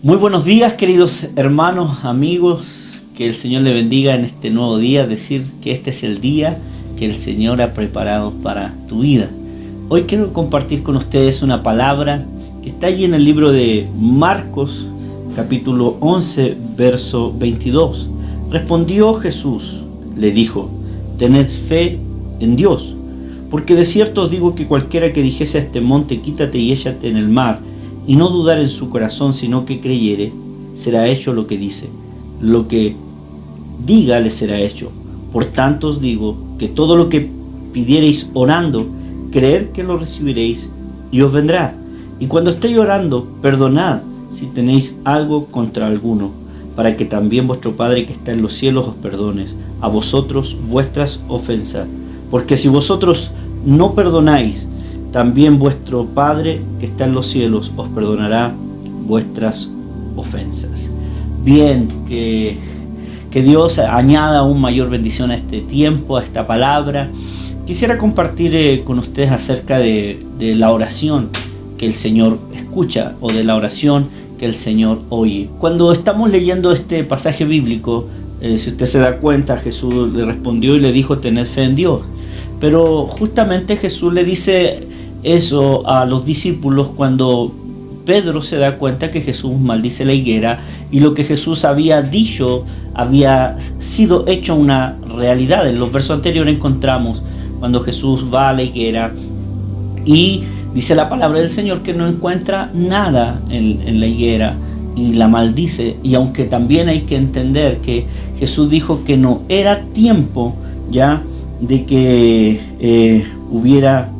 Muy buenos días, queridos hermanos, amigos, que el Señor le bendiga en este nuevo día, decir que este es el día que el Señor ha preparado para tu vida. Hoy quiero compartir con ustedes una palabra que está allí en el libro de Marcos, capítulo 11, verso 22. Respondió Jesús, le dijo: tened fe en Dios, porque de cierto os digo que cualquiera que dijese a este monte, quítate y échate en el mar, y no dudar en su corazón, sino que creyere, será hecho lo que dice. Lo que diga le será hecho. Por tanto os digo que todo lo que pidiereis orando, creed que lo recibiréis y os vendrá. Y cuando estéis orando, perdonad si tenéis algo contra alguno, para que también vuestro Padre que está en los cielos os perdone a vosotros vuestras ofensas. Porque si vosotros no perdonáis, también vuestro Padre que está en los cielos os perdonará vuestras ofensas. Bien, que Dios añada aún mayor bendición a este tiempo, a esta palabra. Quisiera compartir con ustedes acerca de la oración que el Señor escucha, o de la oración que el Señor oye. Cuando estamos leyendo este pasaje bíblico, si usted se da cuenta, Jesús le respondió y le dijo: tened fe en Dios. Pero justamente Jesús le dice eso a los discípulos cuando Pedro se da cuenta que Jesús maldice la higuera y lo que Jesús había dicho había sido hecho una realidad. En los versos anteriores encontramos cuando Jesús va a la higuera y dice la palabra del Señor que no encuentra nada en la higuera y la maldice. Y aunque también hay que entender que Jesús dijo que no era tiempo ya de que hubiera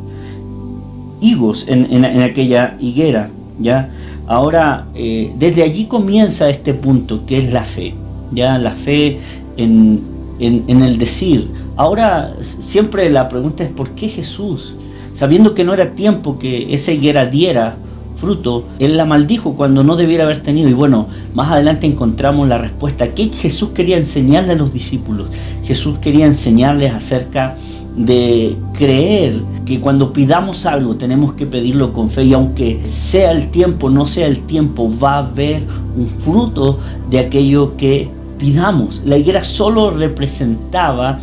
higos en aquella higuera, ¿ya? Ahora, desde allí comienza este punto que es la fe, ¿ya? La fe en el decir. Ahora, siempre la pregunta es: ¿por qué Jesús, sabiendo que no era tiempo que esa higuera diera fruto, Él la maldijo cuando no debiera haber tenido? Y bueno, más adelante encontramos la respuesta. ¿Qué Jesús quería enseñarle a los discípulos? Jesús quería enseñarles acerca de creer que cuando pidamos algo tenemos que pedirlo con fe, y aunque sea el tiempo, no sea el tiempo, va a haber un fruto de aquello que pidamos. La higuera solo representaba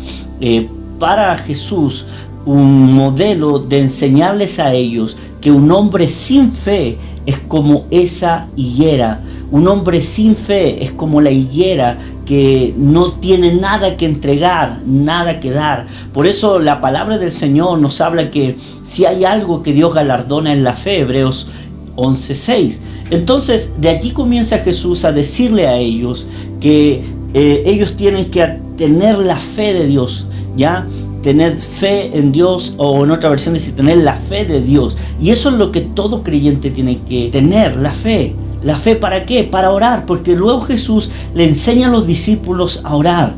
para Jesús un modelo de enseñarles a ellos que un hombre sin fe es como esa higuera. Un hombre sin fe es como la higuera que no tiene nada que entregar, nada que dar. Por eso la palabra del Señor nos habla que si hay algo que Dios galardona en la fe, Hebreos 11:6. Entonces de allí comienza Jesús a decirle a ellos que ellos tienen que tener la fe de Dios, ¿ya? Tener fe en Dios, o en otra versión dice tener la fe de Dios. Y eso es lo que todo creyente tiene que tener, la fe. ¿La fe para qué? Para orar, porque luego Jesús le enseña a los discípulos a orar.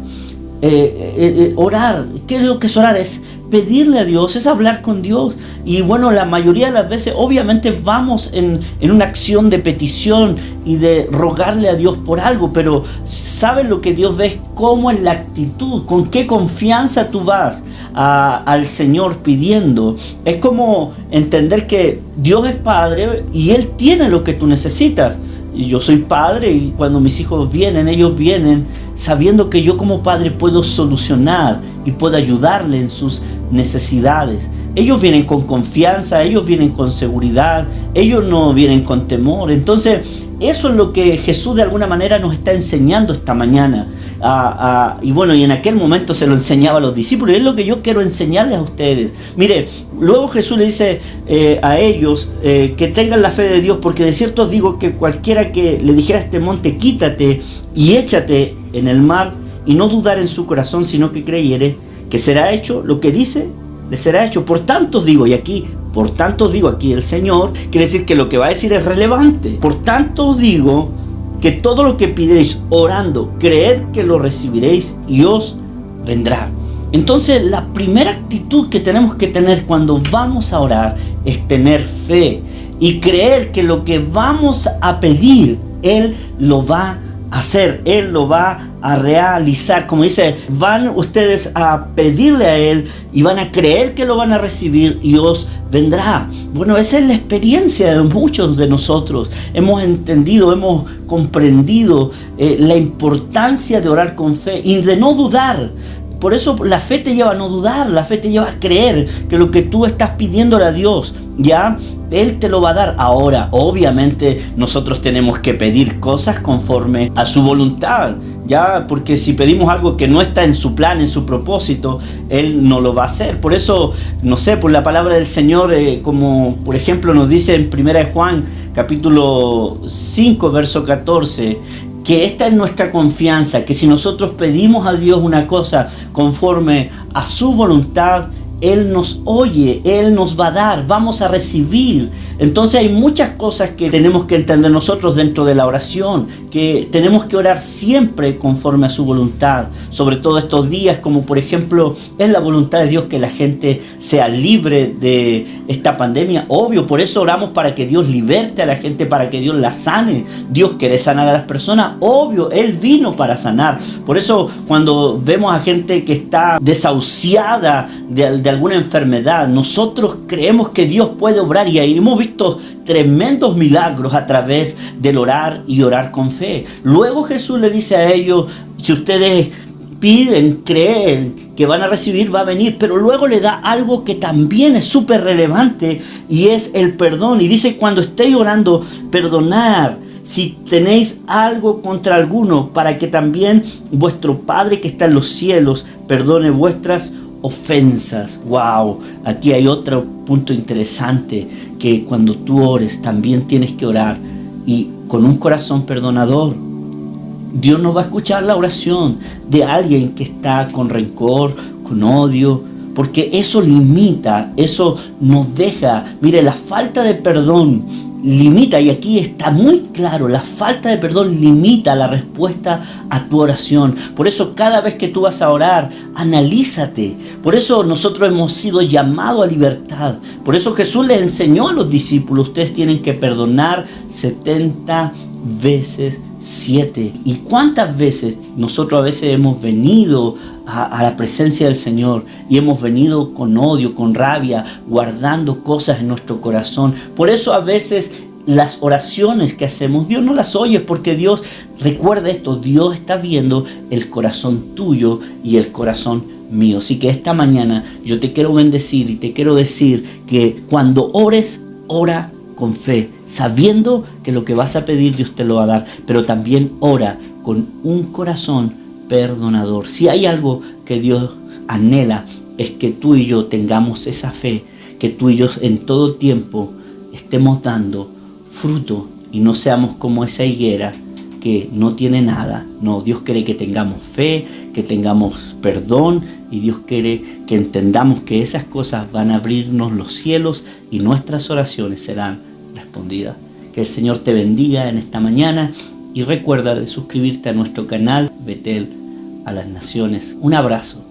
Orar, ¿qué es lo que es orar? Es pedirle a Dios, es hablar con Dios. Y bueno, la mayoría de las veces obviamente vamos en una acción de petición y de rogarle a Dios por algo, pero ¿sabes lo que Dios ve? ¿Cómo es la actitud? ¿Con qué confianza tú vas al Señor pidiendo? Es como entender que Dios es Padre y Él tiene lo que tú necesitas. Y yo soy padre, y cuando mis hijos vienen, ellos vienen sabiendo que yo como padre puedo solucionar y puedo ayudarle en sus necesidades. Ellos vienen con confianza, ellos vienen con seguridad, ellos no vienen con temor. Entonces, eso es lo que Jesús de alguna manera nos está enseñando esta mañana. Y bueno, y en aquel momento se lo enseñaba a los discípulos, y es lo que yo quiero enseñarles a ustedes. Mire, luego Jesús le dice a ellos que tengan la fe de Dios, porque de cierto os digo que cualquiera que le dijera a este monte, quítate y échate en el mar, y no dudar en su corazón, sino que creyere, que será hecho lo que dice, le será hecho. Por tanto os digo, y aquí, por tanto os digo, aquí el Señor quiere decir que lo que va a decir es relevante. Por tanto os digo que todo lo que pidiereis orando, creed que lo recibiréis y os vendrá. Entonces, la primera actitud que tenemos que tener cuando vamos a orar es tener fe y creer que lo que vamos a pedir, Él lo va hacer, Él lo va a realizar. Como dice, van ustedes a pedirle a Él y van a creer que lo van a recibir y os vendrá. Bueno, esa es la experiencia de muchos de nosotros. Hemos entendido, hemos comprendido la importancia de orar con fe y de no dudar. Por eso la fe te lleva a no dudar, la fe te lleva a creer que lo que tú estás pidiéndole a Dios, ya, Él te lo va a dar. Ahora, obviamente, nosotros tenemos que pedir cosas conforme a su voluntad, ya, porque si pedimos algo que no está en su plan, en su propósito, Él no lo va a hacer. Por eso, no sé, por la palabra del Señor, como por ejemplo nos dice en 1 Juan, capítulo 5, verso 14, que esta es nuestra confianza, que si nosotros pedimos a Dios una cosa conforme a su voluntad, Él nos oye, Él nos va a dar, vamos a recibir. Entonces hay muchas cosas que tenemos que entender nosotros dentro de la oración, que tenemos que orar siempre conforme a su voluntad, sobre todo estos días, como por ejemplo es la voluntad de Dios que la gente sea libre de esta pandemia. Obvio, por eso oramos para que Dios liberte a la gente, para que Dios la sane. Dios quiere sanar a las personas, obvio, Él vino para sanar. Por eso cuando vemos a gente que está desahuciada de alguna enfermedad, nosotros creemos que Dios puede obrar, y ahí hemos visto tremendos milagros a través del orar y orar con fe. Luego Jesús le dice a ellos, si ustedes piden, creen que van a recibir, va a venir. Pero luego le da algo que también es súper relevante, y es el perdón. Y dice, cuando estéis orando, perdonar si tenéis algo contra alguno, para que también vuestro Padre que está en los cielos perdone vuestras ofensas. Wow, aquí hay otro punto interesante, que cuando tú ores también tienes que orar y con un corazón perdonador. Dios no va a escuchar la oración de alguien que está con rencor, con odio, porque eso limita, eso nos deja. Mire, la falta de perdón limita, y aquí está muy claro, la falta de perdón limita la respuesta a tu oración. Por eso cada vez que tú vas a orar, analízate. Por eso nosotros hemos sido llamados a libertad. Por eso Jesús les enseñó a los discípulos, ustedes tienen que perdonar 70 veces 7. ¿Y cuántas veces nosotros a veces hemos venido a la presencia del Señor y hemos venido con odio, con rabia, guardando cosas en nuestro corazón? Por eso a veces las oraciones que hacemos, Dios no las oye, porque Dios, recuerda esto, Dios está viendo el corazón tuyo y el corazón mío. Así que esta mañana yo te quiero bendecir y te quiero decir que cuando ores, ora con fe, sabiendo que lo que vas a pedir Dios te lo va a dar, pero también ora con un corazón perdonador. Si hay algo que Dios anhela, es que tú y yo tengamos esa fe, que tú y yo en todo tiempo estemos dando fruto y no seamos como esa higuera que no tiene nada. No, Dios quiere que tengamos fe, que tengamos perdón, y Dios quiere que entendamos que esas cosas van a abrirnos los cielos y nuestras oraciones serán respondidas. Que el Señor te bendiga en esta mañana, y recuerda de suscribirte a nuestro canal Betel a las Naciones. Un abrazo.